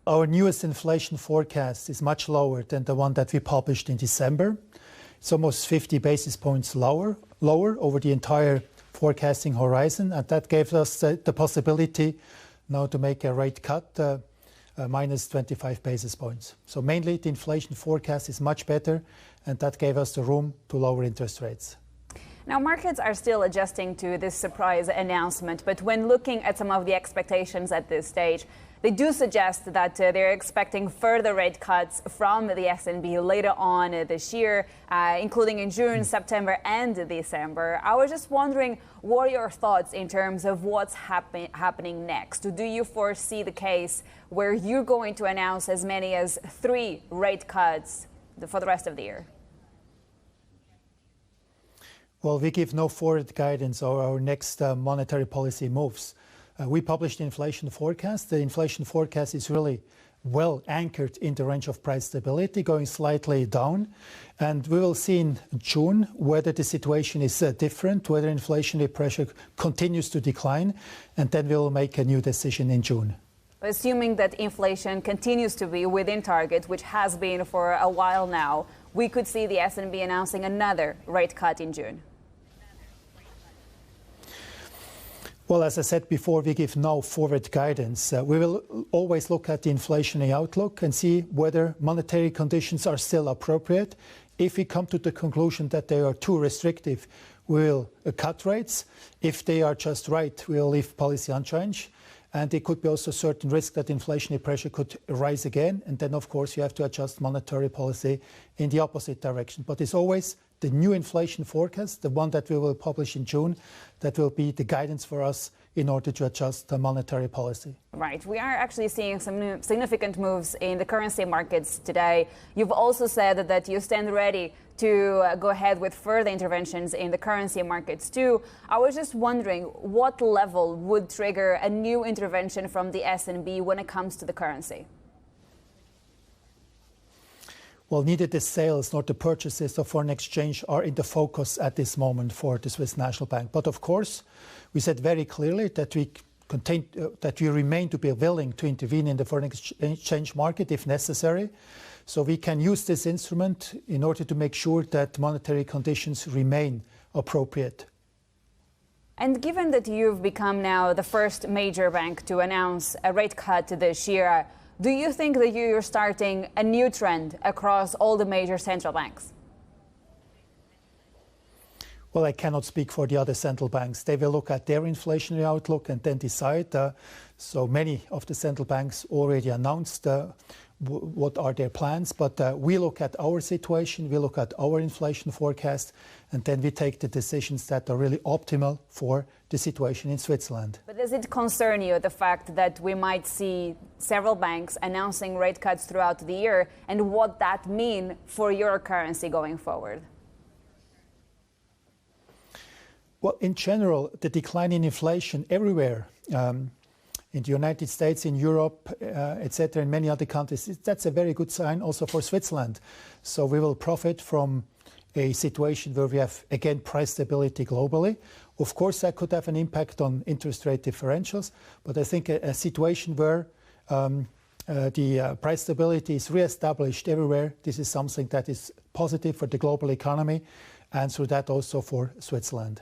Our newest inflation forecast is much lower than the one that we published in December. It's almost 50 basis points lower over the entire forecasting horizon, and that gave us the possibility now to make a rate cut minus 25 basis points. So mainly the inflation forecast is much better, and that gave us the room to lower interest rates. Now, markets are still adjusting to this surprise announcement, but when looking at some of the expectations at this stage, they do suggest that they're expecting further rate cuts from the SNB later on this year, including in June, September and December. I was just wondering, what are your thoughts in terms of what's happening next? Do you foresee the case where you're going to announce as many as 3 rate cuts for the rest of the year? Well, we give no forward guidance on our next monetary policy moves. We published the inflation forecast. The inflation forecast is really well anchored in the range of price stability, going slightly down. And we will see in June whether the situation is different, whether inflationary pressure continues to decline, and then we will make a new decision in June. Assuming that inflation continues to be within target, which has been for a while now, we could see the SNB announcing another rate cut in June. Well, as I said before, we give no forward guidance. We will always look at the inflationary outlook and see whether monetary conditions are still appropriate. If we come to the conclusion that they are too restrictive, we will cut rates. If they are just right, we will leave policy unchanged. And there could be also certain risk that inflationary pressure could rise again. And then, of course, you have to adjust monetary policy in the opposite direction. But it's always the new inflation forecast, the one that we will publish in June, that will be the guidance for us in order to adjust the monetary policy. Right. We are actually seeing some significant moves in the currency markets today. You've also said that you stand ready to go ahead with further interventions in the currency markets too. I was just wondering what level would trigger a new intervention from the SNB when it comes to the currency? Well, neither the sales nor the purchases of foreign exchange are in the focus at this moment for the Swiss National Bank. But of course, we said very clearly that we remain to be willing to intervene in the foreign exchange market if necessary. So we can use this instrument in order to make sure that monetary conditions remain appropriate. And given that you've become now the first major bank to announce a rate cut this year, do you think that you're starting a new trend across all the major central banks? Well, I cannot speak for the other central banks. They will look at their inflationary outlook and then decide. So many of the central banks already announced what are their plans. But we look at our situation, we look at our inflation forecast, and then we take the decisions that are really optimal for the situation in Switzerland. But does it concern you, the fact that we might see several banks announcing rate cuts throughout the year, and what that mean for your currency going forward? Well, in general, the decline in inflation everywhere, in the United States, in Europe, etc., in many other countries, that's a very good sign also for Switzerland. So we will profit from a situation where we have, again, price stability globally. Of course, that could have an impact on interest rate differentials, but I think a situation where the price stability is re-established everywhere, this is something that is positive for the global economy and through that also for Switzerland.